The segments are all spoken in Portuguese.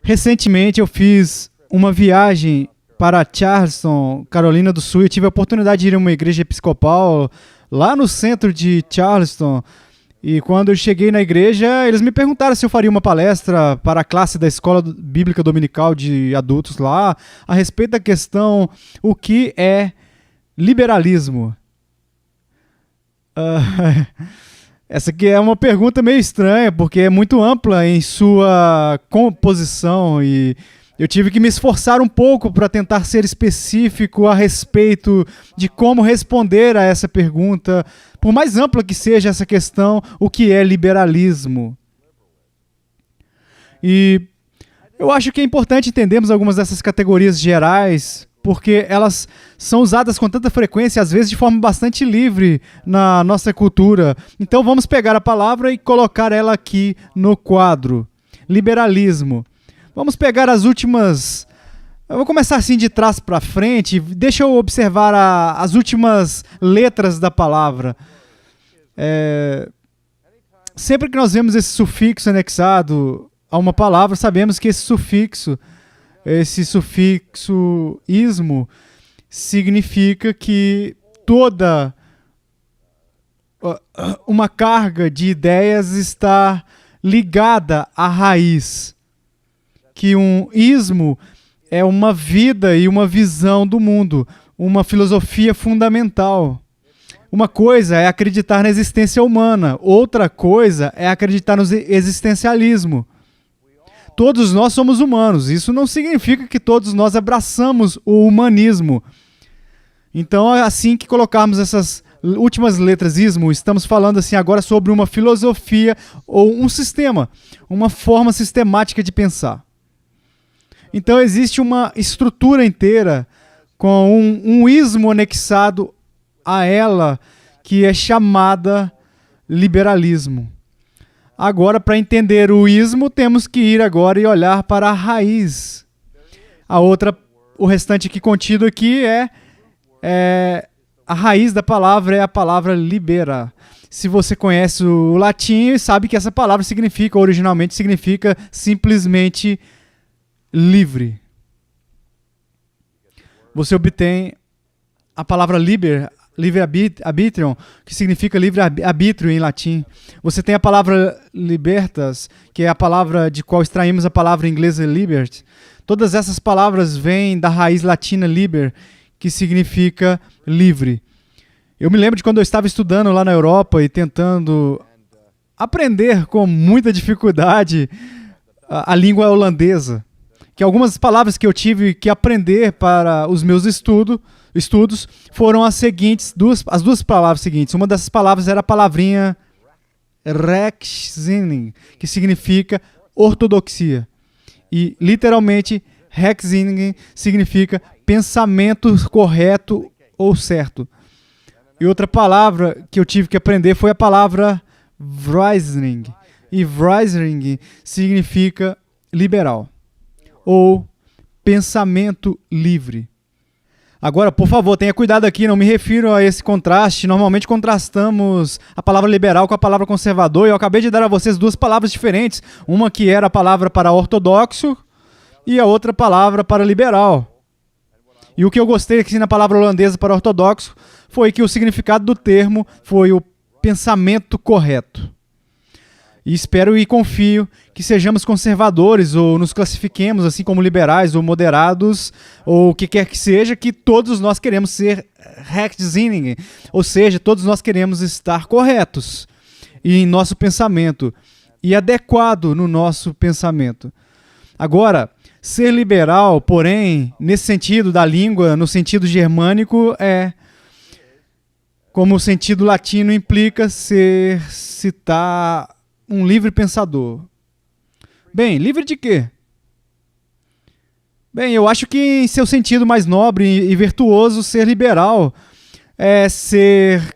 Recentemente eu fiz uma viagem para Charleston, Carolina do Sul. Eu tive a oportunidade de ir a uma igreja episcopal lá no centro de Charleston. E quando eu cheguei na igreja, eles me perguntaram se eu faria uma palestra para a classe da Escola Bíblica Dominical de adultos lá, a respeito da questão o que é liberalismo. Essa aqui é uma pergunta meio estranha, porque é muito ampla em sua composição e eu tive que me esforçar um pouco para tentar ser específico a respeito de como responder a essa pergunta, por mais ampla que seja essa questão, o que é liberalismo. E eu acho que é importante entendermos algumas dessas categorias gerais, porque elas são usadas com tanta frequência, às vezes de forma bastante livre na nossa cultura. Então vamos pegar a palavra e colocar ela aqui no quadro. Liberalismo. Vamos pegar as últimas... Eu vou começar assim de trás para frente. Deixa eu observar as últimas letras da palavra. Sempre que nós vemos esse sufixo anexado a uma palavra, sabemos que esse sufixo ismo, significa que toda uma carga de ideias está ligada à raiz. Que um ismo é uma vida e uma visão do mundo, uma filosofia fundamental. Uma coisa é acreditar na existência humana, outra coisa é acreditar no existencialismo. Todos nós somos humanos, isso não significa que todos nós abraçamos o humanismo. Então, assim que colocarmos essas últimas letras ismo, estamos falando assim agora sobre uma filosofia ou um sistema, uma forma sistemática de pensar. Então existe uma estrutura inteira com um ismo anexado a ela que é chamada liberalismo. Agora, para entender o ismo, temos que ir agora e olhar para a raiz. O restante aqui contido aqui a raiz da palavra é a palavra libera. Se você conhece o latim, sabe que essa palavra originalmente significa simplesmente livre. Você obtém a palavra livre-arbitrio, que significa livre-arbítrio em latim. Você tem a palavra libertas, que é a palavra de qual extraímos a palavra inglesa liberty. Todas essas palavras vêm da raiz latina liber, que significa livre. Eu me lembro de quando eu estava estudando lá na Europa e tentando aprender com muita dificuldade a língua holandesa. Que algumas palavras que eu tive que aprender para os meus estudos foram as duas palavras seguintes. Uma dessas palavras era a palavrinha rechtzinning, que significa ortodoxia. E, literalmente, rechtzinning significa pensamento correto ou certo. E outra palavra que eu tive que aprender foi a palavra vrijzening. E vrijzening significa liberal ou pensamento livre. Agora, por favor, tenha cuidado aqui, não me refiro a esse contraste. Normalmente contrastamos a palavra liberal com a palavra conservador, e eu acabei de dar a vocês duas palavras diferentes. Uma que era a palavra para ortodoxo e a outra palavra para liberal. E o que eu gostei aqui na palavra holandesa para ortodoxo foi que o significado do termo foi o pensamento correto. E espero e confio que sejamos conservadores ou nos classifiquemos assim como liberais ou moderados ou o que quer que seja, que todos nós queremos ser rechtzinnig, ou seja, todos nós queremos estar corretos em nosso pensamento e adequado no nosso pensamento. Agora, ser liberal, porém, nesse sentido da língua, no sentido germânico, como o sentido latino implica citar um livre pensador. Bem, livre de quê? Bem, eu acho que em seu sentido mais nobre e virtuoso, ser liberal é ser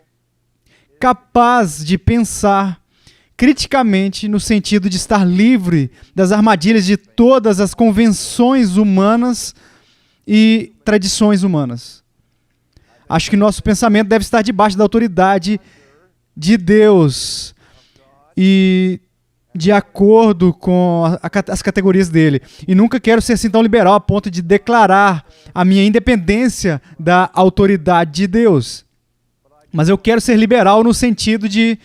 capaz de pensar criticamente no sentido de estar livre das armadilhas de todas as convenções humanas e tradições humanas. Acho que nosso pensamento deve estar debaixo da autoridade de Deus. E de acordo com as categorias dele. E nunca quero ser assim tão liberal a ponto de declarar a minha independência da autoridade de Deus. Mas eu quero ser liberal no sentido de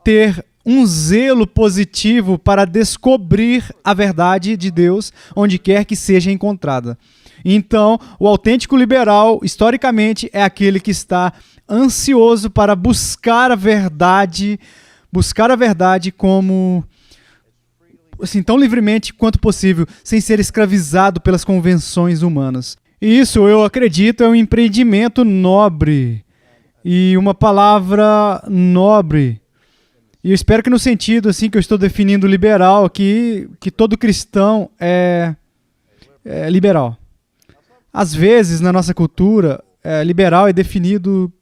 ter um zelo positivo para descobrir a verdade de Deus onde quer que seja encontrada. Então, o autêntico liberal, historicamente, é aquele que está ansioso para buscar a verdade como, assim, tão livremente quanto possível, sem ser escravizado pelas convenções humanas. E isso, eu acredito, é um empreendimento nobre. E uma palavra nobre. E eu espero que no sentido assim que eu estou definindo liberal aqui, que todo cristão é liberal. Às vezes, na nossa cultura, liberal é definido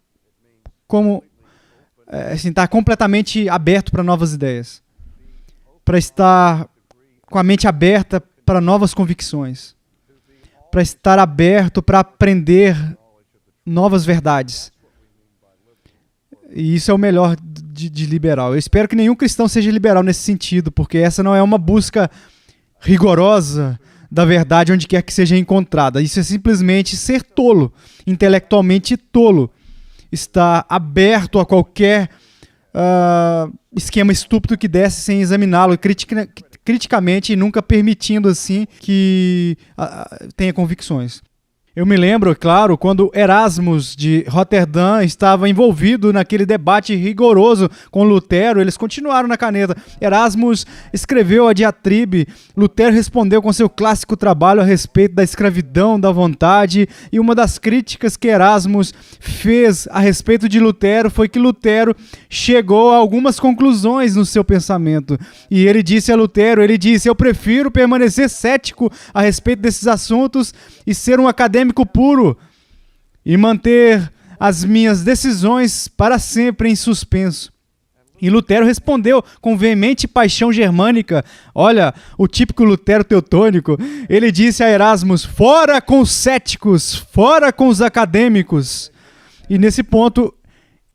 como estar completamente aberto para novas ideias, para estar com a mente aberta para novas convicções, para estar aberto para aprender novas verdades. E isso é o melhor de liberal. Eu espero que nenhum cristão seja liberal nesse sentido, porque essa não é uma busca rigorosa da verdade onde quer que seja encontrada. Isso é simplesmente ser tolo, intelectualmente tolo. Estar aberto a qualquer esquema estúpido que desse sem examiná-lo criticamente e nunca permitindo assim que tenha convicções. Eu me lembro, claro, quando Erasmus de Roterdã estava envolvido naquele debate rigoroso com Lutero, eles continuaram na caneta. Erasmus escreveu a diatribe, Lutero respondeu com seu clássico trabalho a respeito da escravidão da vontade, e uma das críticas que Erasmus fez a respeito de Lutero foi que Lutero chegou a algumas conclusões no seu pensamento. E ele disse a Lutero, eu prefiro permanecer cético a respeito desses assuntos e ser um acadêmico puro e manter as minhas decisões para sempre em suspenso. E Lutero respondeu com veemente paixão germânica, olha, o típico Lutero teutônico, ele disse a Erasmus, fora com os céticos, fora com os acadêmicos. E nesse ponto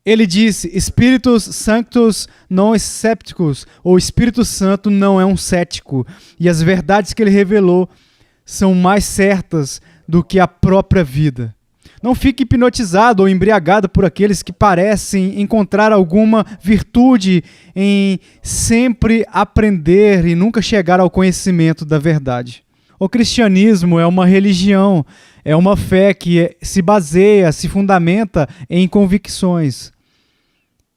ele disse, Spiritus Sanctus non scepticus, ou Espírito Santo não é um cético. E as verdades que ele revelou são mais certas do que a própria vida. Não fique hipnotizado ou embriagado por aqueles que parecem encontrar alguma virtude em sempre aprender e nunca chegar ao conhecimento da verdade. O cristianismo é uma religião, é uma fé que se baseia, se fundamenta em convicções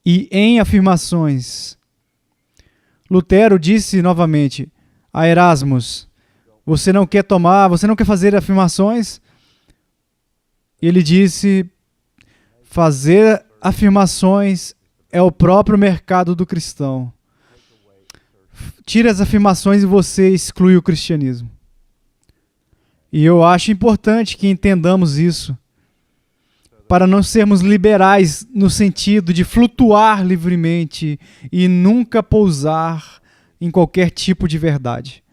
e em afirmações. Lutero disse novamente a Erasmus, você não quer fazer afirmações? Ele disse, fazer afirmações é o próprio mercado do cristão. Tire as afirmações e você exclui o cristianismo. E eu acho importante que entendamos isso, para não sermos liberais no sentido de flutuar livremente e nunca pousar em qualquer tipo de verdade.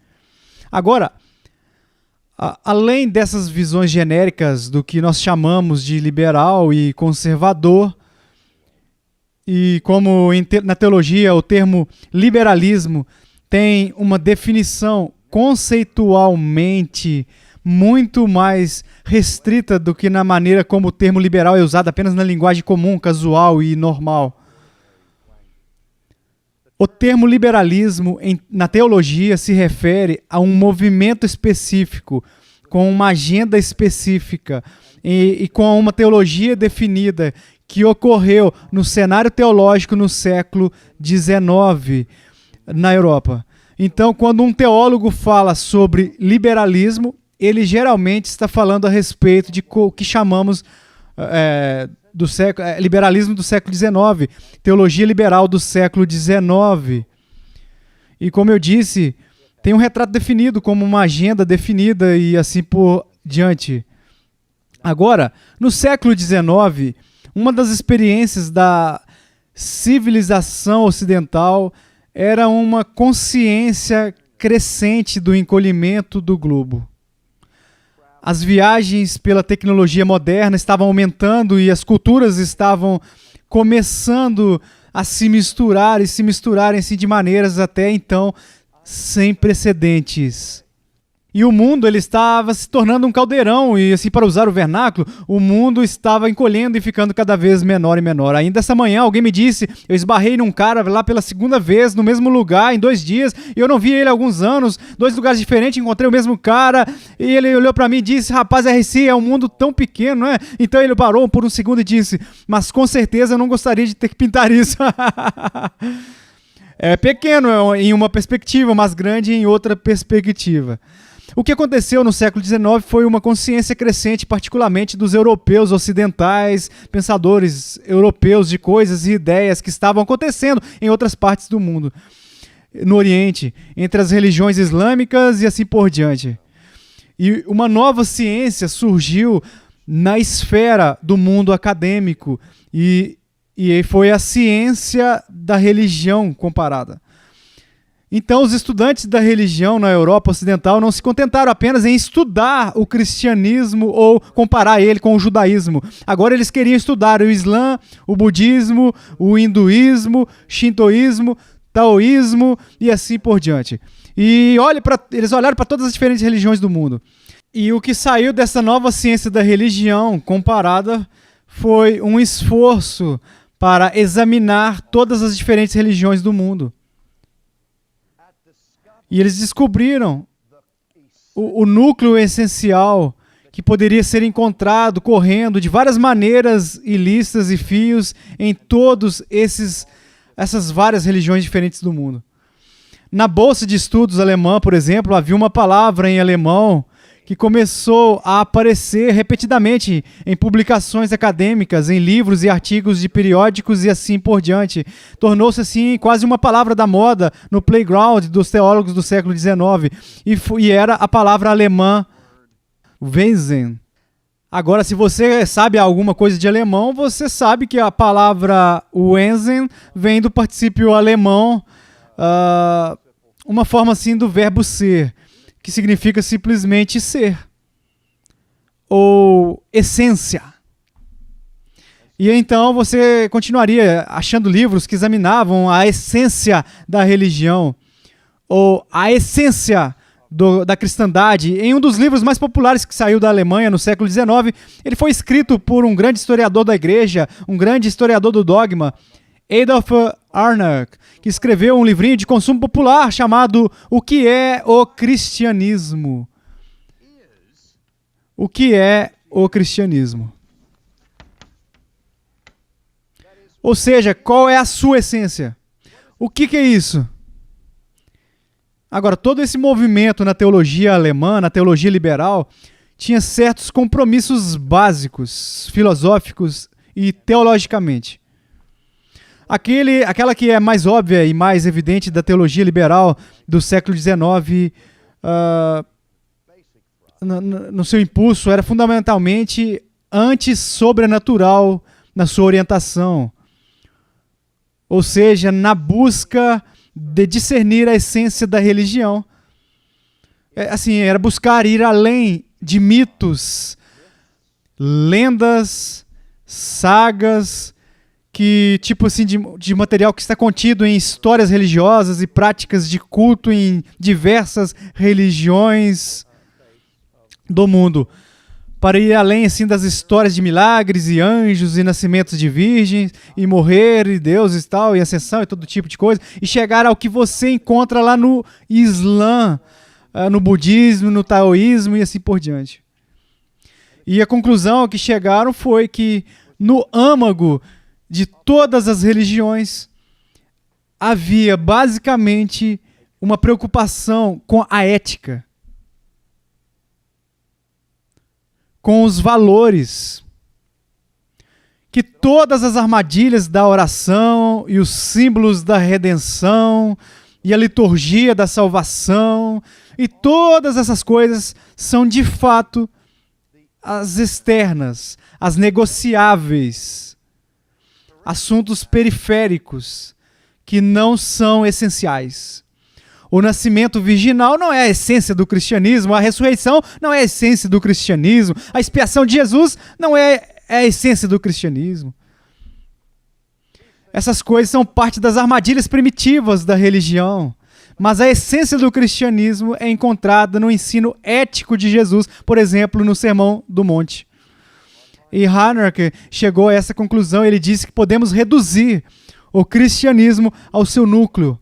Agora, além dessas visões genéricas do que nós chamamos de liberal e conservador, e como na teologia o termo liberalismo tem uma definição conceitualmente muito mais restrita do que na maneira como o termo liberal é usado apenas na linguagem comum, casual e normal. O termo liberalismo na teologia se refere a um movimento específico, com uma agenda específica e com uma teologia definida que ocorreu no cenário teológico no século XIX na Europa. Então, quando um teólogo fala sobre liberalismo, ele geralmente está falando a respeito de o que chamamos liberalismo do século XIX, teologia liberal do século XIX. E como eu disse, tem um retrato definido como uma agenda definida e assim por diante. Agora, no século XIX, uma das experiências da civilização ocidental era uma consciência crescente do encolhimento do globo. As viagens pela tecnologia moderna estavam aumentando e as culturas estavam começando a se misturar e se misturarem assim de maneiras até então sem precedentes. E o mundo ele estava se tornando um caldeirão e assim, para usar o vernáculo, o mundo estava encolhendo e ficando cada vez menor e menor. Ainda essa manhã alguém me disse, eu esbarrei num cara lá pela segunda vez, no mesmo lugar, em 2 dias, e eu não vi ele há alguns anos, 2 lugares diferentes, encontrei o mesmo cara, e ele olhou para mim e disse, rapaz, RC, é um mundo tão pequeno, não é? Então ele parou por um segundo e disse, mas com certeza eu não gostaria de ter que pintar isso. É pequeno em uma perspectiva, mas grande em outra perspectiva. O que aconteceu no século XIX foi uma consciência crescente, particularmente dos europeus ocidentais, pensadores europeus de coisas e ideias que estavam acontecendo em outras partes do mundo, no Oriente, entre as religiões islâmicas e assim por diante. E uma nova ciência surgiu na esfera do mundo acadêmico e foi a ciência da religião comparada. Então, os estudantes da religião na Europa Ocidental não se contentaram apenas em estudar o cristianismo ou comparar ele com o judaísmo. Agora eles queriam estudar o Islã, o budismo, o hinduísmo, shintoísmo, taoísmo e assim por diante. E eles olharam para todas as diferentes religiões do mundo. E o que saiu dessa nova ciência da religião comparada foi um esforço para examinar todas as diferentes religiões do mundo. E eles descobriram o núcleo essencial que poderia ser encontrado correndo de várias maneiras e listas e fios em todas essas várias religiões diferentes do mundo. Na Bolsa de Estudos alemã, por exemplo, havia uma palavra em alemão que começou a aparecer repetidamente em publicações acadêmicas, em livros e artigos de periódicos e assim por diante. Tornou-se assim quase uma palavra da moda no playground dos teólogos do século XIX e era a palavra alemã Wesen. Agora, se você sabe alguma coisa de alemão, você sabe que a palavra Wesen vem do particípio alemão, uma forma assim do verbo ser, que significa simplesmente ser, ou essência. E então você continuaria achando livros que examinavam a essência da religião, ou a essência da cristandade. Em um dos livros mais populares que saiu da Alemanha no século XIX, ele foi escrito por um grande historiador da igreja, um grande historiador do dogma, Adolf Arnack, que escreveu um livrinho de consumo popular chamado O que é o Cristianismo? O que é o cristianismo? Ou seja, qual é a sua essência? O que é isso? Agora, todo esse movimento na teologia alemã, na teologia liberal, tinha certos compromissos básicos, filosóficos e teologicamente. Aquela que é mais óbvia e mais evidente da teologia liberal do século XIX, no seu impulso, era fundamentalmente anti-sobrenatural na sua orientação. Ou seja, na busca de discernir a essência da religião. Era buscar ir além de mitos, lendas, sagas, que tipo assim de material que está contido em histórias religiosas e práticas de culto em diversas religiões do mundo, para ir além assim das histórias de milagres e anjos e nascimentos de virgens e morrer e deuses e tal, e ascensão e todo tipo de coisa, e chegar ao que você encontra lá no Islã, no budismo, no taoísmo e assim por diante. E a conclusão a que chegaram foi que no âmago de todas as religiões havia basicamente uma preocupação com a ética, com os valores, que todas as armadilhas da oração e os símbolos da redenção e a liturgia da salvação e todas essas coisas são de fato as externas, as negociáveis, assuntos periféricos que não são essenciais. O nascimento virginal não é a essência do cristianismo, a ressurreição não é a essência do cristianismo, a expiação de Jesus não é a essência do cristianismo. Essas coisas são parte das armadilhas primitivas da religião. Mas a essência do cristianismo é encontrada no ensino ético de Jesus, por exemplo, no Sermão do Monte. E Harnack chegou a essa conclusão. Ele disse que podemos reduzir o cristianismo ao seu núcleo.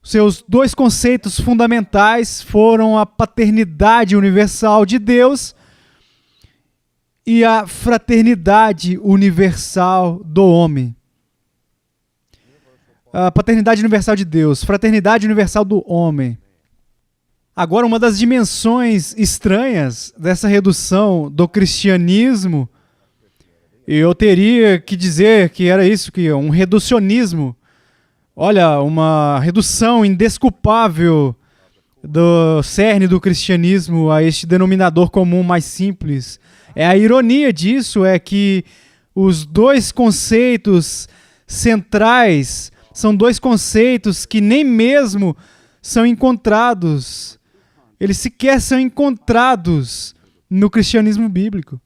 Seus dois conceitos fundamentais foram a paternidade universal de Deus e a fraternidade universal do homem. A paternidade universal de Deus, fraternidade universal do homem. Agora, uma das dimensões estranhas dessa redução do cristianismo, eu teria que dizer que era isso, que um reducionismo. Olha, uma redução indesculpável do cerne do cristianismo a este denominador comum mais simples. A ironia disso é que os dois conceitos centrais são dois conceitos que nem mesmo são encontrados. Eles sequer são encontrados no cristianismo bíblico.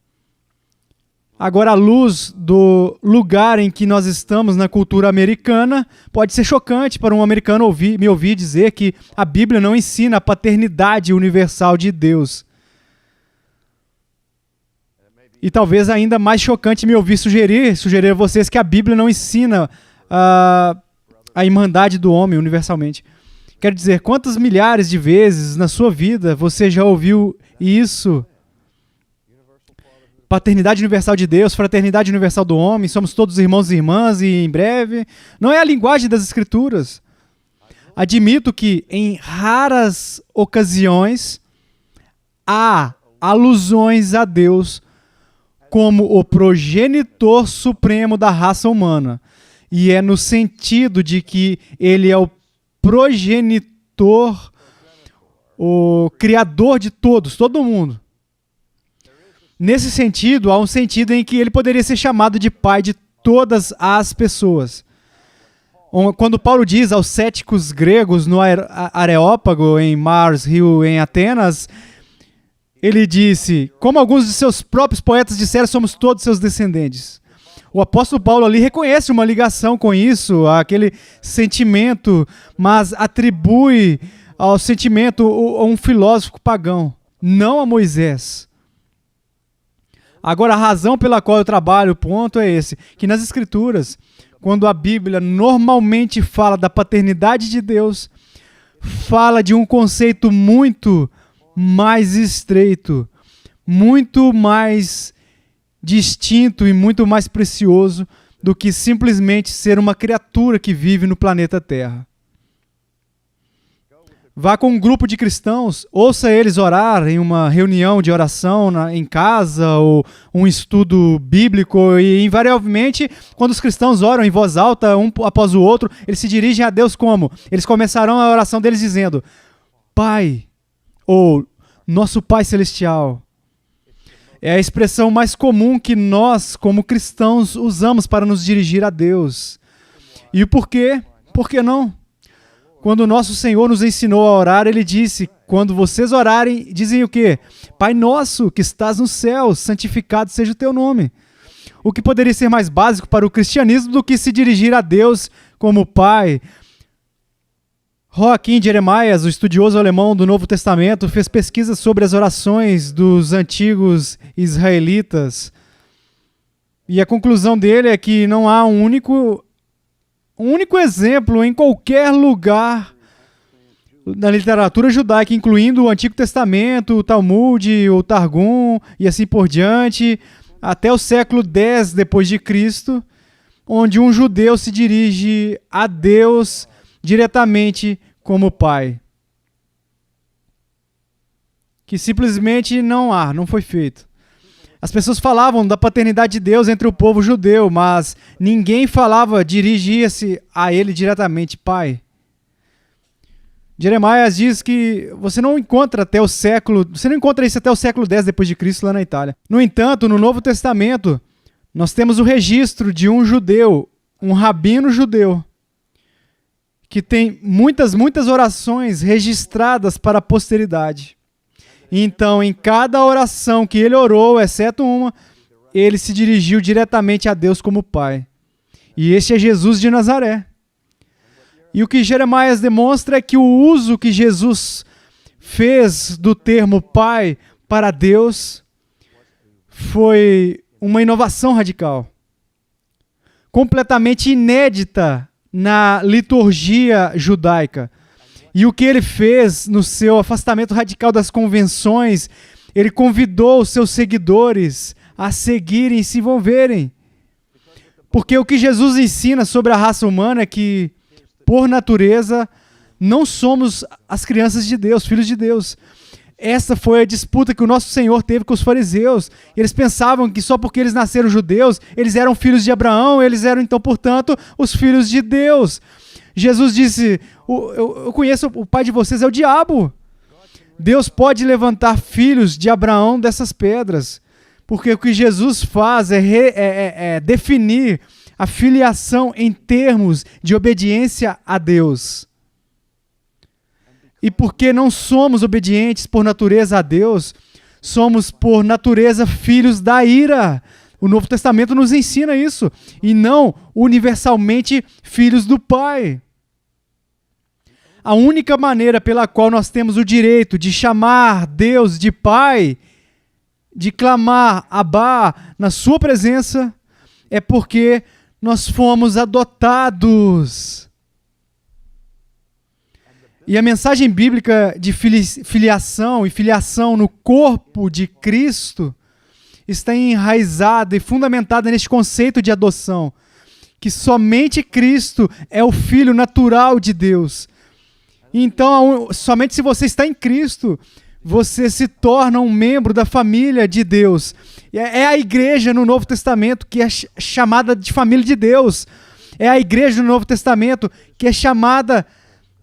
Agora, à luz do lugar em que nós estamos na cultura americana, pode ser chocante para um americano me ouvir dizer que a Bíblia não ensina a paternidade universal de Deus. E talvez ainda mais chocante me ouvir sugerir a vocês que a Bíblia não ensina a irmandade do homem universalmente. Quero dizer, quantas milhares de vezes na sua vida você já ouviu isso? Paternidade universal de Deus, fraternidade universal do homem, somos todos irmãos e irmãs e em breve. Não é a linguagem das Escrituras. Admito que em raras ocasiões há alusões a Deus como o progenitor supremo da raça humana. E é no sentido de que ele é o progenitor, o criador de todos, todo mundo. Nesse sentido, há um sentido em que ele poderia ser chamado de pai de todas as pessoas. Quando Paulo diz aos céticos gregos no Areópago, em Mars Hill, em Atenas, ele disse, como alguns de seus próprios poetas disseram, somos todos seus descendentes. O apóstolo Paulo ali reconhece uma ligação com isso, aquele sentimento, mas atribui ao sentimento a um filósofo pagão, não a Moisés. Agora, a razão pela qual eu trabalho, o ponto é esse, que nas Escrituras, quando a Bíblia normalmente fala da paternidade de Deus, fala de um conceito muito mais estreito, muito mais distinto e muito mais precioso do que simplesmente ser uma criatura que vive no planeta Terra. Vá com um grupo de cristãos, ouça eles orar em uma reunião de oração em casa ou um estudo bíblico e, invariavelmente, quando os cristãos oram em voz alta, um após o outro, eles se dirigem a Deus como? Eles começarão a oração deles dizendo, Pai, ou Nosso Pai Celestial. É a expressão mais comum que nós, como cristãos, usamos para nos dirigir a Deus. E o porquê? Por que não? Quando o nosso Senhor nos ensinou a orar, Ele disse, quando vocês orarem, dizem o quê? Pai nosso, que estás nos céus, santificado seja o teu nome. O que poderia ser mais básico para o cristianismo do que se dirigir a Deus como Pai? Joaquim Jeremias, o estudioso alemão do Novo Testamento, fez pesquisas sobre as orações dos antigos israelitas. E a conclusão dele é que não há um único exemplo em qualquer lugar na literatura judaica, incluindo o Antigo Testamento, o Talmud, o Targum e assim por diante, até o século X depois de Cristo, onde um judeu se dirige a Deus diretamente como Pai. Que simplesmente não foi feito. As pessoas falavam da paternidade de Deus entre o povo judeu, mas ninguém dirigia-se a ele diretamente, Pai. Jeremias diz que você não encontra isso até o século X depois de Cristo lá na Itália. No entanto, no Novo Testamento, nós temos o registro de um judeu, um rabino judeu, que tem muitas orações registradas para a posteridade. Então, em cada oração que ele orou, exceto uma, ele se dirigiu diretamente a Deus como Pai. E este é Jesus de Nazaré. E o que Jeremias demonstra é que o uso que Jesus fez do termo Pai para Deus foi uma inovação radical, completamente inédita na liturgia judaica. E o que ele fez no seu afastamento radical das convenções, ele convidou os seus seguidores a seguirem e se envolverem. Porque o que Jesus ensina sobre a raça humana é que, por natureza, não somos as crianças de Deus, filhos de Deus. Essa foi a disputa que o nosso Senhor teve com os fariseus. Eles pensavam que só porque eles nasceram judeus, eles eram filhos de Abraão, eles eram então, portanto, os filhos de Deus. Jesus disse, eu conheço o pai de vocês, é o diabo. Deus pode levantar filhos de Abraão dessas pedras, porque o que Jesus faz é definir a filiação em termos de obediência a Deus. E porque não somos obedientes por natureza a Deus, somos por natureza filhos da ira. O Novo Testamento nos ensina isso, e não universalmente filhos do Pai. A única maneira pela qual nós temos o direito de chamar Deus de Pai, de clamar Abá na sua presença, é porque nós fomos adotados. E a mensagem bíblica de filiação e filiação no corpo de Cristo está enraizada e fundamentada neste conceito de adoção, que somente Cristo é o Filho natural de Deus. Então, somente se você está em Cristo, você se torna um membro da família de Deus. É a igreja no Novo Testamento que é chamada de família de Deus. É a igreja no Novo Testamento que é chamada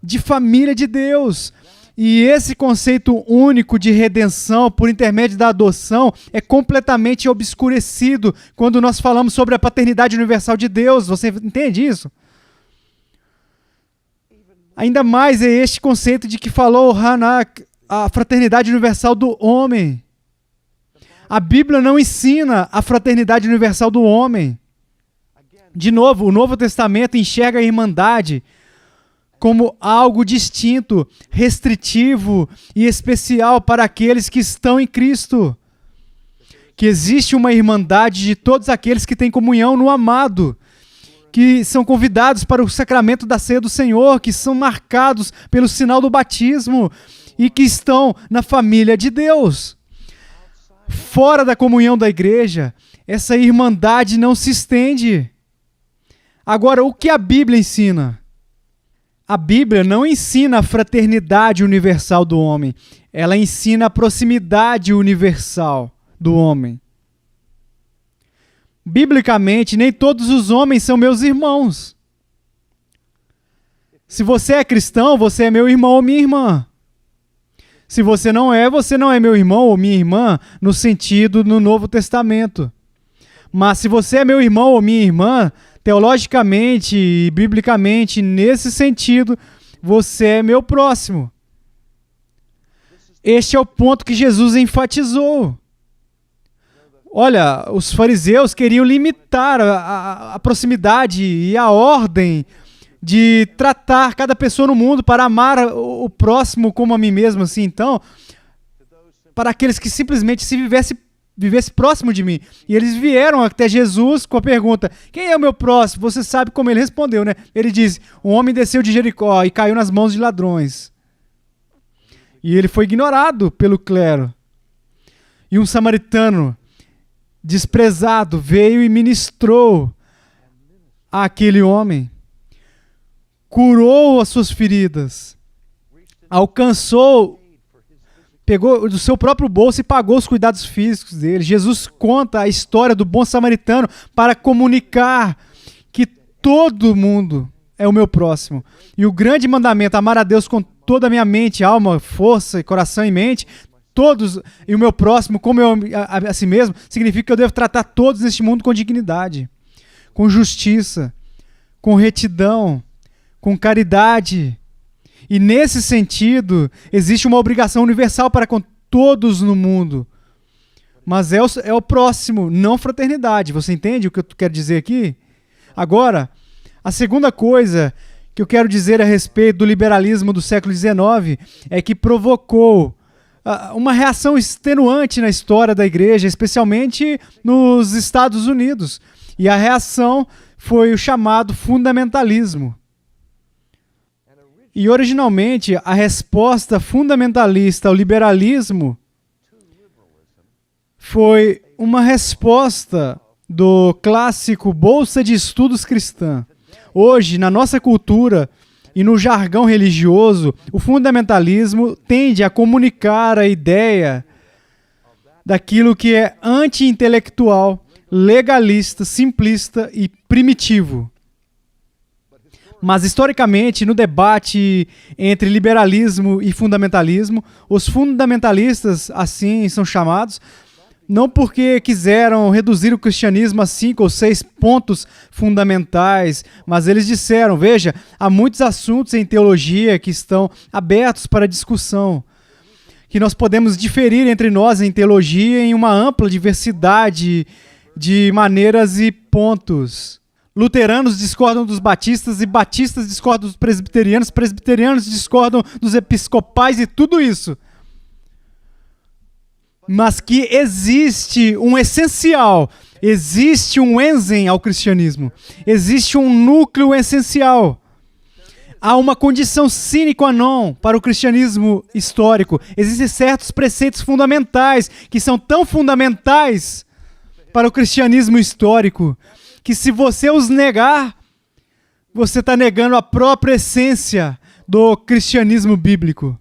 de família de Deus. E esse conceito único de redenção por intermédio da adoção é completamente obscurecido quando nós falamos sobre a paternidade universal de Deus. Você entende isso? Ainda mais é este conceito de que falou Hanak, a fraternidade universal do homem. A Bíblia não ensina a fraternidade universal do homem. De novo, o Novo Testamento enxerga a irmandade como algo distinto, restritivo e especial para aqueles que estão em Cristo. Que existe uma irmandade de todos aqueles que têm comunhão no amado, que são convidados para o sacramento da ceia do Senhor, que são marcados pelo sinal do batismo e que estão na família de Deus. Fora da comunhão da igreja, essa irmandade não se estende. Agora, o que a Bíblia ensina? A Bíblia não ensina a fraternidade universal do homem, ela ensina a proximidade universal do homem. Biblicamente, nem todos os homens são meus irmãos. Se você é cristão, você é meu irmão ou minha irmã. Se você não é meu irmão ou minha irmã no sentido no Novo Testamento. Mas se você é meu irmão ou minha irmã, teologicamente e biblicamente, nesse sentido, você é meu próximo. Este é o ponto que Jesus enfatizou. Olha, os fariseus queriam limitar a proximidade e a ordem de tratar cada pessoa no mundo para amar o próximo como a mim mesmo, assim. Então, para aqueles que simplesmente se vivesse próximo de mim. E eles vieram até Jesus com a pergunta, quem é o meu próximo? Você sabe como ele respondeu, né? Ele diz, um homem desceu de Jericó e caiu nas mãos de ladrões. E ele foi ignorado pelo clero. E um samaritano desprezado veio e ministrou àquele homem, curou as suas feridas, alcançou, pegou do seu próprio bolso e pagou os cuidados físicos dele. Jesus conta a história do bom samaritano para comunicar que todo mundo é o meu próximo. E o grande mandamento, amar a Deus com toda a minha mente, alma, força, coração e mente, todos, e o meu próximo como eu a si mesmo, significa que eu devo tratar todos neste mundo com dignidade, com justiça, com retidão, com caridade. E nesse sentido, existe uma obrigação universal para com todos no mundo. Mas é o próximo, não fraternidade. Você entende o que eu quero dizer aqui? Agora, a segunda coisa que eu quero dizer a respeito do liberalismo do século XIX é que provocou uma reação extenuante na história da igreja, especialmente nos Estados Unidos. E a reação foi o chamado fundamentalismo. E originalmente, a resposta fundamentalista ao liberalismo foi uma resposta do clássico Bolsa de Estudos Cristã. Hoje, na nossa cultura e no jargão religioso, o fundamentalismo tende a comunicar a ideia daquilo que é anti-intelectual, legalista, simplista e primitivo. Mas, historicamente, no debate entre liberalismo e fundamentalismo, os fundamentalistas, assim são chamados, não porque quiseram reduzir o cristianismo a 5 ou 6 pontos fundamentais, mas eles disseram, veja, há muitos assuntos em teologia que estão abertos para discussão, que nós podemos diferir entre nós em teologia em uma ampla diversidade de maneiras e pontos. Luteranos discordam dos batistas e batistas discordam dos presbiterianos, presbiterianos discordam dos episcopais e tudo isso. Mas que existe um essencial, existe um enzen ao cristianismo, existe um núcleo essencial. Há uma condição sine qua non para o cristianismo histórico. Existem certos preceitos fundamentais que são tão fundamentais para o cristianismo histórico que se você os negar, você está negando a própria essência do cristianismo bíblico.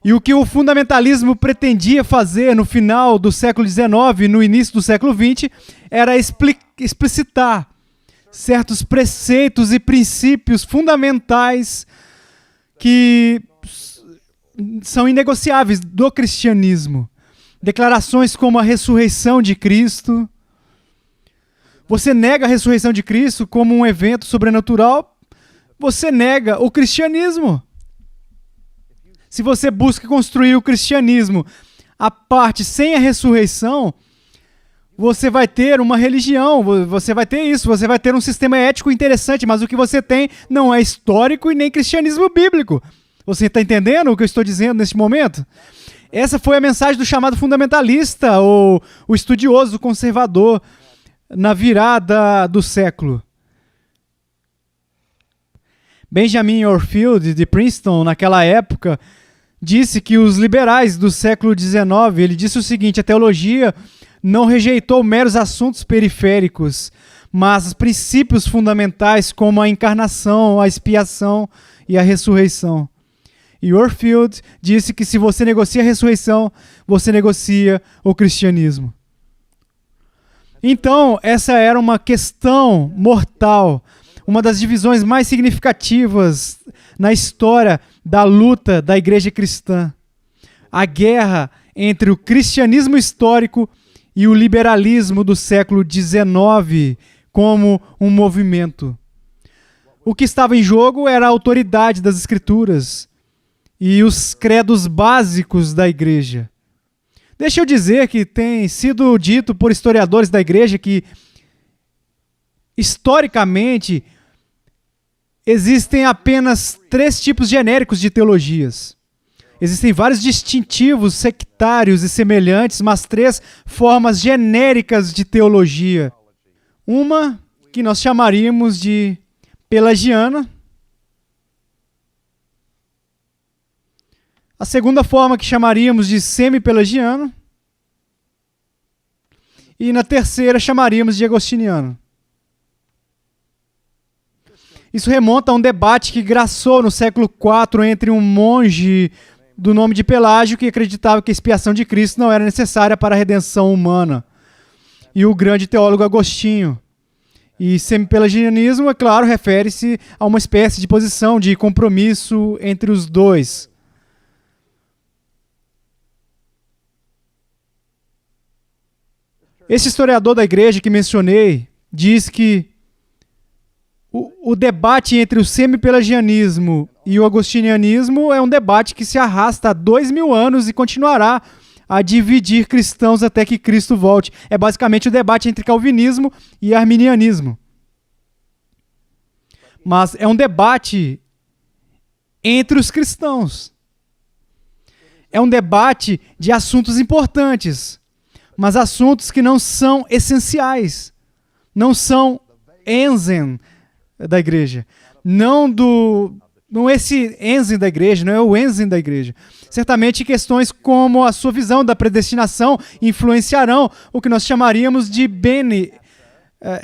E o que o fundamentalismo pretendia fazer no final do século XIX e no início do século XX era explicitar certos preceitos e princípios fundamentais que são inegociáveis do cristianismo. Declarações como a ressurreição de Cristo. Você nega a ressurreição de Cristo como um evento sobrenatural, você nega o cristianismo. Se você busca construir o cristianismo à parte sem a ressurreição, você vai ter uma religião, você vai ter isso, você vai ter um sistema ético interessante, mas o que você tem não é histórico e nem cristianismo bíblico. Você está entendendo o que eu estou dizendo neste momento? Essa foi a mensagem do chamado fundamentalista, ou o estudioso conservador, na virada do século. Benjamin Orfield, de Princeton, naquela época, disse que os liberais do século XIX, ele disse o seguinte, a teologia não rejeitou meros assuntos periféricos, mas princípios fundamentais como a encarnação, a expiação e a ressurreição. E Orfield disse que se você negocia a ressurreição, você negocia o cristianismo. Então, essa era uma questão mortal, uma das divisões mais significativas na história da luta da igreja cristã. A guerra entre o cristianismo histórico e o liberalismo do século XIX como um movimento. O que estava em jogo era a autoridade das Escrituras e os credos básicos da igreja. Deixa eu dizer que tem sido dito por historiadores da igreja que, historicamente, existem apenas 3 tipos genéricos de teologias. Existem vários distintivos sectários e semelhantes, mas 3 formas genéricas de teologia. Uma que nós chamaríamos de pelagiana. A segunda forma que chamaríamos de semi-pelagiano. E na terceira chamaríamos de agostiniano. Isso remonta a um debate que graçou no século IV entre um monge do nome de Pelágio que acreditava que a expiação de Cristo não era necessária para a redenção humana, e o grande teólogo Agostinho. E semi-pelagianismo, é claro, refere-se a uma espécie de posição de compromisso entre os dois. Esse historiador da igreja que mencionei diz que o debate entre o semi-pelagianismo e o agostinianismo é um debate que se arrasta há 2000 anos e continuará a dividir cristãos até que Cristo volte. É basicamente o debate entre calvinismo e arminianismo. mas é um debate entre os cristãos. É um debate de assuntos importantes, mas assuntos que não são essenciais, não são enzen da igreja, não esse enzen da igreja, não é o enzen da igreja. Certamente questões como a sua visão da predestinação influenciarão o que nós chamaríamos de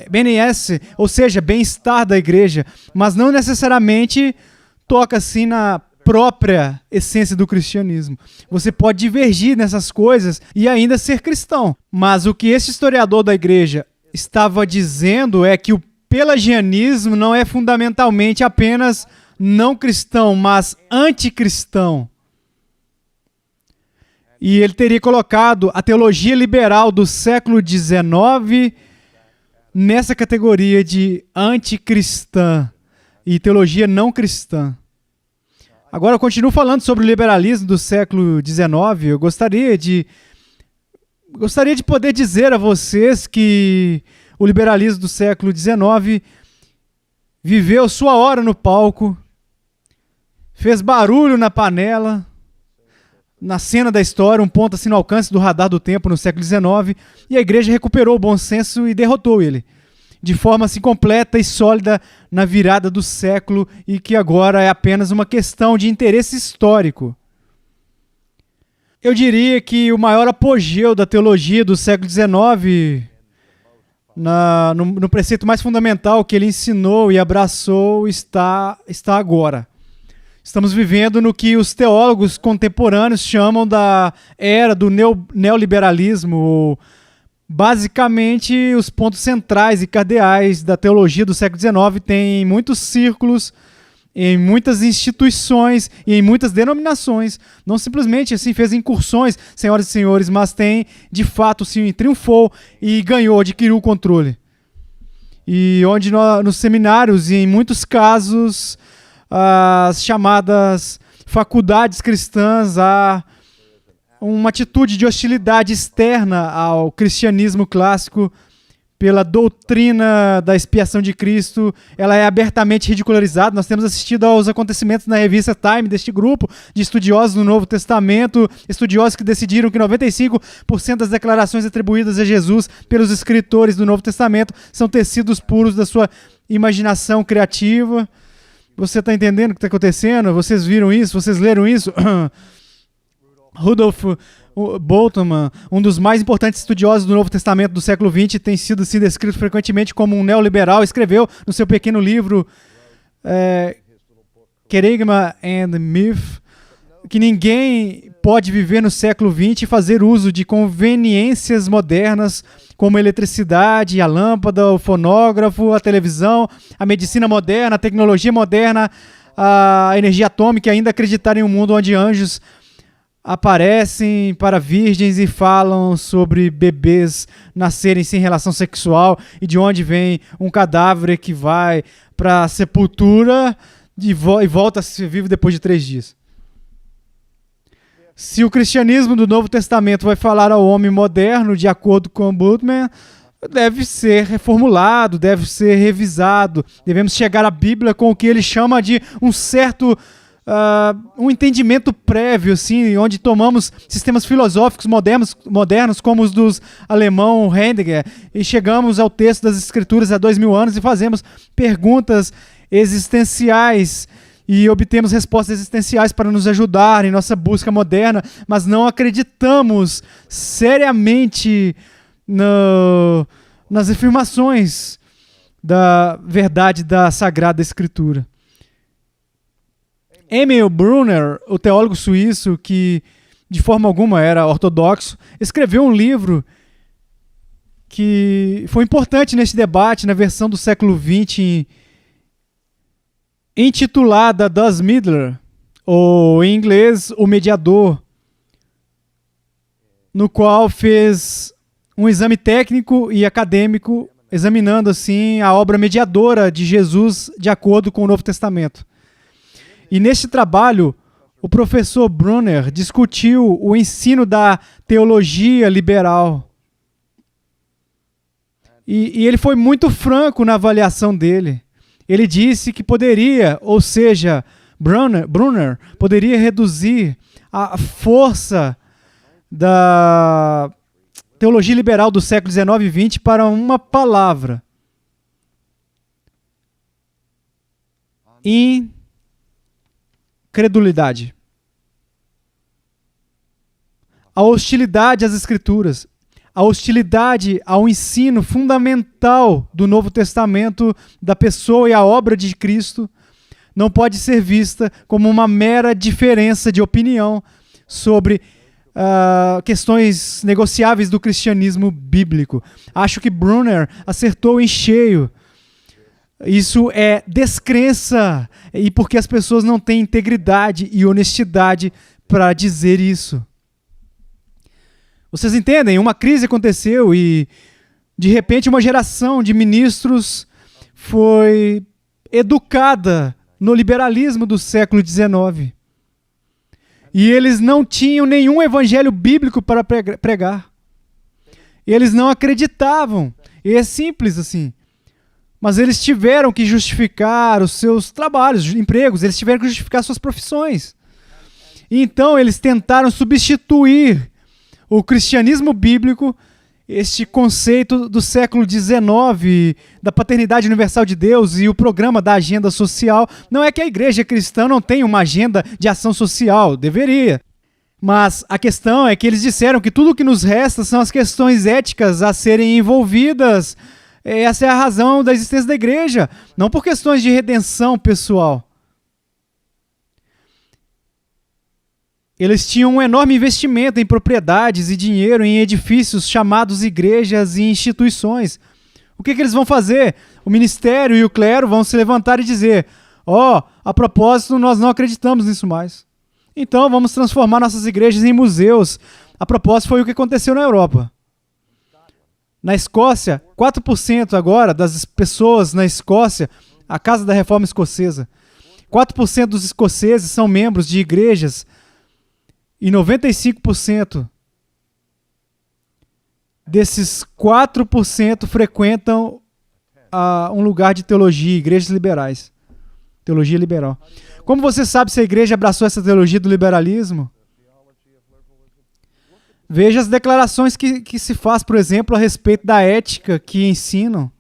BNS, ou seja, bem-estar da igreja, mas não necessariamente toca assim na própria essência do cristianismo. Você pode divergir nessas coisas e ainda ser cristão, mas o que esse historiador da igreja estava dizendo é que o pelagianismo não é fundamentalmente apenas não cristão, mas anticristão. E ele teria colocado a teologia liberal do século XIX nessa categoria de anticristã e teologia não cristã. Agora eu continuo falando sobre o liberalismo do século XIX. Eu gostaria de poder dizer a vocês que o liberalismo do século XIX viveu sua hora no palco, fez barulho na panela, na cena da história, um ponto assim no alcance do radar do tempo no século XIX, e a igreja recuperou o bom senso e derrotou ele, de forma assim completa e sólida na virada do século, e que agora é apenas uma questão de interesse histórico. Eu diria que o maior apogeu da teologia do século XIX, no preceito mais fundamental que ele ensinou e abraçou, está agora. Estamos vivendo no que os teólogos contemporâneos chamam da era do neoliberalismo. Basicamente, os pontos centrais e cardeais da teologia do século XIX têm em muitos círculos, em muitas instituições e em muitas denominações. Não simplesmente assim fez incursões, senhoras e senhores, mas tem, de fato, sim, triunfou e ganhou, adquiriu o controle. E onde nos seminários, e em muitos casos, as chamadas faculdades cristãs, há uma atitude de hostilidade externa ao cristianismo clássico pela doutrina da expiação de Cristo. Ela é abertamente ridicularizada. Nós temos assistido aos acontecimentos na revista Time deste grupo de estudiosos do Novo Testamento, estudiosos que decidiram que 95% das declarações atribuídas a Jesus pelos escritores do Novo Testamento são tecidos puros da sua imaginação criativa. Você está entendendo o que está acontecendo? Vocês viram isso? Vocês leram isso? Rudolf Bultmann, um dos mais importantes estudiosos do Novo Testamento do século XX, tem sido assim descrito frequentemente como um neoliberal. Escreveu no seu pequeno livro Kerygma and Myth que ninguém pode viver no século XX e fazer uso de conveniências modernas como a eletricidade, a lâmpada, o fonógrafo, a televisão, a medicina moderna, a tecnologia moderna, a energia atômica, e ainda acreditar em um mundo onde anjos aparecem para virgens e falam sobre bebês nascerem sem relação sexual e de onde vem um cadáver que vai para a sepultura e volta a ser vivo depois de 3 dias. Se o cristianismo do Novo Testamento vai falar ao homem moderno, de acordo com Bultmann, deve ser reformulado, deve ser revisado. Devemos chegar à Bíblia com o que ele chama de um certo um entendimento prévio, assim, onde tomamos sistemas filosóficos modernos como os dos alemão Heidegger e chegamos ao texto das Escrituras há 2000 anos e fazemos perguntas existenciais e obtemos respostas existenciais para nos ajudar em nossa busca moderna, mas não acreditamos seriamente nas afirmações da verdade da Sagrada Escritura. Emil Brunner, o teólogo suíço que de forma alguma era ortodoxo, escreveu um livro que foi importante neste debate, na versão do século XX, intitulada Das Middler, ou em inglês, O Mediador, no qual fez um exame técnico e acadêmico, examinando assim a obra mediadora de Jesus de acordo com o Novo Testamento. E neste trabalho, o professor Brunner discutiu o ensino da teologia liberal. E ele foi muito franco na avaliação dele. Ele disse que poderia, ou seja, Brunner poderia reduzir a força da teologia liberal do século XIX e XX para uma palavra: incredulidade. A hostilidade às Escrituras, a hostilidade ao ensino fundamental do Novo Testamento, da pessoa e a obra de Cristo, não pode ser vista como uma mera diferença de opinião sobre questões negociáveis do cristianismo bíblico. Acho que Brunner acertou em cheio. Isso é descrença, e porque as pessoas não têm integridade e honestidade para dizer isso. Vocês entendem? Uma crise aconteceu e, de repente, uma geração de ministros foi educada no liberalismo do século XIX. E eles não tinham nenhum evangelho bíblico para pregar. Eles não acreditavam. E é simples assim. Mas eles tiveram que justificar os seus trabalhos, empregos, eles tiveram que justificar suas profissões. E então eles tentaram substituir o cristianismo bíblico, este conceito do século XIX, da paternidade universal de Deus e o programa da agenda social. Não é que a igreja cristã não tenha uma agenda de ação social, deveria. Mas a questão é que eles disseram que tudo o que nos resta são as questões éticas a serem envolvidas. Essa é a razão da existência da igreja, não por questões de redenção pessoal. Eles tinham um enorme investimento em propriedades e dinheiro em edifícios chamados igrejas e instituições. O que eles vão fazer? O ministério e o clero vão se levantar e dizer: a propósito, nós não acreditamos nisso mais. Então vamos transformar nossas igrejas em museus. A propósito, foi o que aconteceu na Europa. Na Escócia, 4% agora das pessoas na Escócia, a Casa da Reforma Escocesa, 4% dos escoceses são membros de igrejas e 95% desses 4% frequentam um lugar de teologia, igrejas liberais. Teologia liberal. Como você sabe se a igreja abraçou essa teologia do liberalismo? Veja as declarações que se faz, por exemplo, a respeito da ética que ensinam.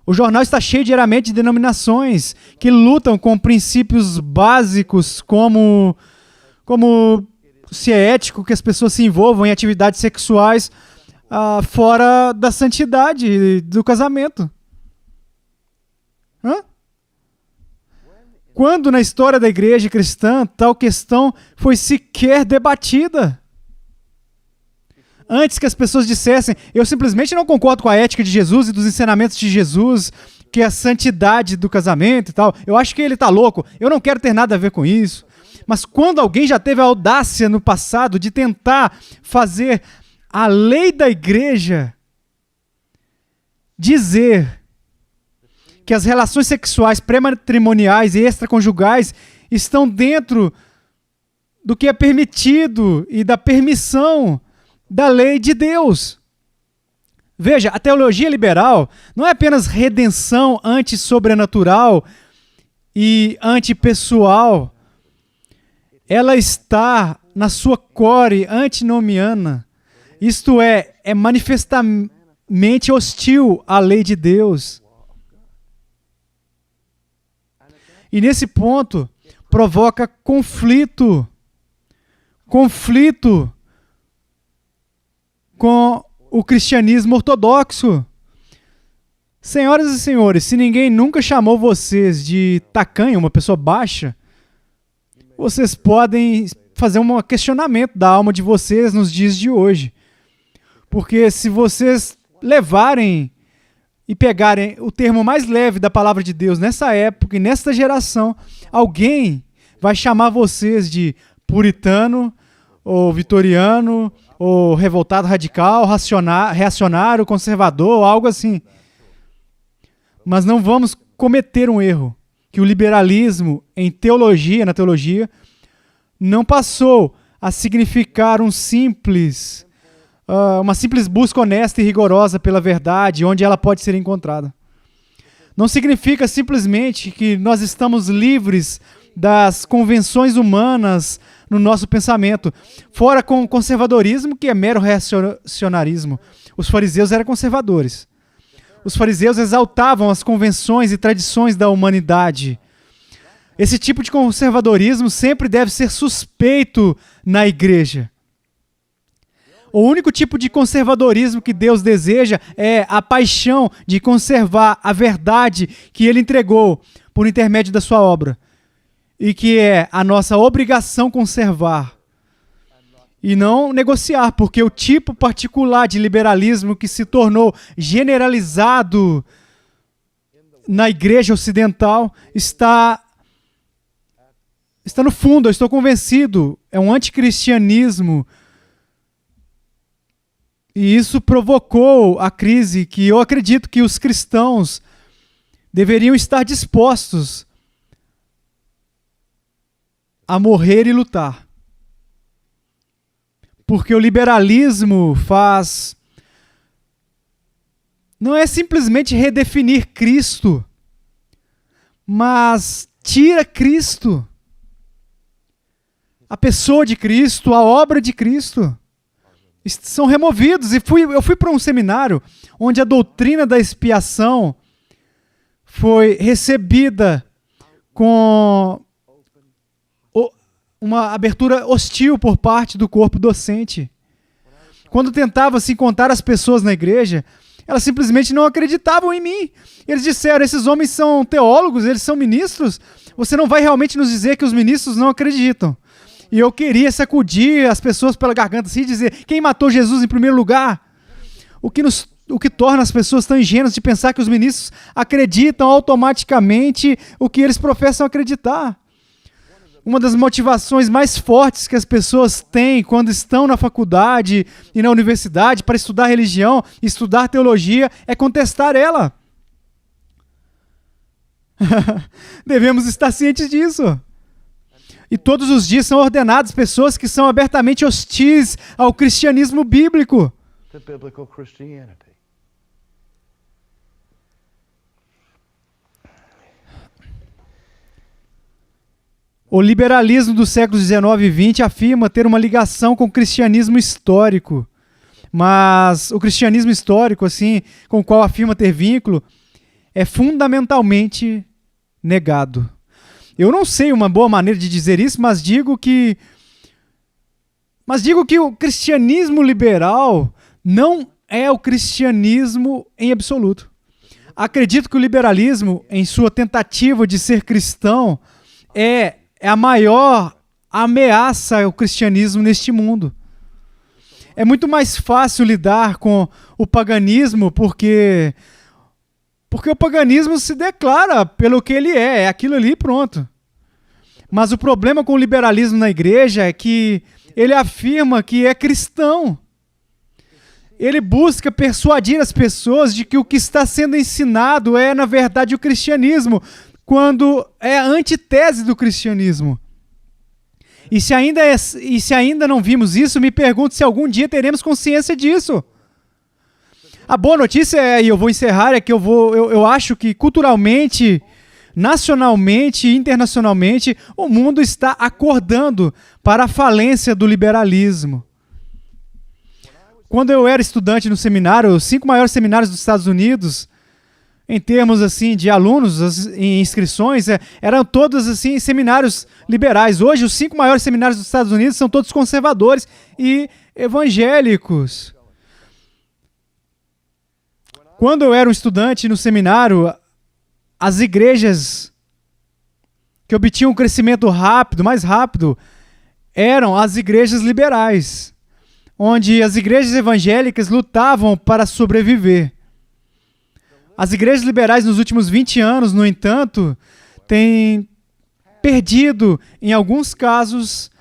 O jornal está cheio diariamente de denominações que lutam com princípios básicos como se é ético que as pessoas se envolvam em atividades sexuais fora da santidade do casamento. Quando na história da igreja cristã tal questão foi sequer debatida? Antes que as pessoas dissessem: eu simplesmente não concordo com a ética de Jesus e dos ensinamentos de Jesus, que é a santidade do casamento e tal. Eu acho que ele está louco, eu não quero ter nada a ver com isso. Mas quando alguém já teve a audácia no passado de tentar fazer a lei da igreja dizer que as relações sexuais pré-matrimoniais e extraconjugais estão dentro do que é permitido e da permissão da lei de Deus. Veja, a teologia liberal não é apenas redenção antissobrenatural e antipessoal. Ela está na sua core antinomiana. Isto é manifestamente hostil à lei de Deus. E nesse ponto, provoca conflito com o cristianismo ortodoxo. Senhoras e senhores, se ninguém nunca chamou vocês de tacanho, uma pessoa baixa, vocês podem fazer um questionamento da alma de vocês nos dias de hoje. Porque se vocês levarem e pegarem o termo mais leve da palavra de Deus nessa época e nesta geração, alguém vai chamar vocês de puritano, ou vitoriano, ou revoltado radical, reacionário, conservador, ou algo assim. Mas não vamos cometer um erro, que o liberalismo na teologia, não passou a significar uma simples busca honesta e rigorosa pela verdade, onde ela pode ser encontrada. Não significa simplesmente que nós estamos livres das convenções humanas no nosso pensamento. Fora com o conservadorismo, que é mero reacionarismo. Os fariseus eram conservadores. Os fariseus exaltavam as convenções e tradições da humanidade. Esse tipo de conservadorismo sempre deve ser suspeito na igreja. O único tipo de conservadorismo que Deus deseja é a paixão de conservar a verdade que Ele entregou por intermédio da sua obra. E que é a nossa obrigação conservar. E não negociar, porque o tipo particular de liberalismo que se tornou generalizado na igreja ocidental está no fundo, eu estou convencido, é um anticristianismo. E isso provocou a crise que eu acredito que os cristãos deveriam estar dispostos a morrer e lutar. Porque o liberalismo não é simplesmente redefinir Cristo, mas tira Cristo, a pessoa de Cristo, a obra de Cristo. São removidos. Eu fui para um seminário onde a doutrina da expiação foi recebida com uma abertura hostil por parte do corpo docente. Quando tentava se encontrar as pessoas na igreja, elas simplesmente não acreditavam em mim. Eles disseram, esses homens são teólogos, eles são ministros, você não vai realmente nos dizer que os ministros não acreditam. E eu queria sacudir as pessoas pela garganta assim e dizer, quem matou Jesus em primeiro lugar? O que torna as pessoas tão ingênuas de pensar que os ministros acreditam automaticamente o que eles professam acreditar. Uma das motivações mais fortes que as pessoas têm quando estão na faculdade e na universidade para estudar religião, estudar teologia, é contestar ela. Devemos estar cientes disso. E todos os dias são ordenadas pessoas que são abertamente hostis ao cristianismo bíblico. O liberalismo dos séculos XIX e XX afirma ter uma ligação com o cristianismo histórico. Mas o cristianismo histórico, assim, com o qual afirma ter vínculo, é fundamentalmente negado. Eu não sei uma boa maneira de dizer isso, mas digo que o cristianismo liberal não é o cristianismo em absoluto. Acredito que o liberalismo, em sua tentativa de ser cristão, é a maior ameaça ao cristianismo neste mundo. É muito mais fácil lidar com o paganismo porque o paganismo se declara pelo que ele é aquilo ali, pronto. Mas o problema com o liberalismo na igreja é que ele afirma que é cristão. Ele busca persuadir as pessoas de que o que está sendo ensinado é, na verdade, o cristianismo, quando é a antítese do cristianismo. E se ainda não vimos isso, me pergunto se algum dia teremos consciência disso. A boa notícia é, e eu vou encerrar, é que eu acho que culturalmente, nacionalmente e internacionalmente, o mundo está acordando para a falência do liberalismo. Quando eu era estudante no seminário, os 5 maiores seminários dos Estados Unidos, em termos assim de alunos, em inscrições, eram todos assim seminários liberais. Hoje, os 5 maiores seminários dos Estados Unidos são todos conservadores e evangélicos. Quando eu era um estudante no seminário, as igrejas que obtinham um crescimento mais rápido, eram as igrejas liberais, onde as igrejas evangélicas lutavam para sobreviver. As igrejas liberais nos últimos 20 anos, no entanto, têm perdido, em alguns casos,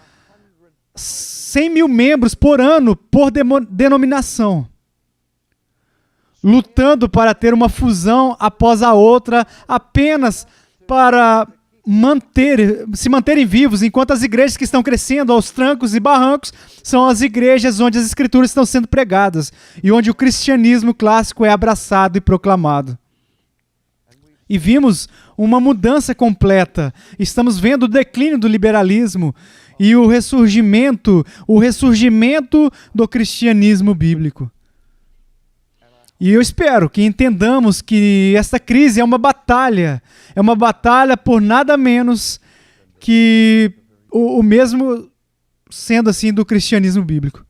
100 mil membros por ano por denominação, lutando para ter uma fusão após a outra, apenas para se manterem vivos, enquanto as igrejas que estão crescendo aos trancos e barrancos são as igrejas onde as escrituras estão sendo pregadas e onde o cristianismo clássico é abraçado e proclamado. e vimos uma mudança completa. Estamos vendo o declínio do liberalismo e o ressurgimento do cristianismo bíblico. E eu espero que entendamos que esta crise é uma batalha por nada menos que o mesmo sendo assim do cristianismo bíblico.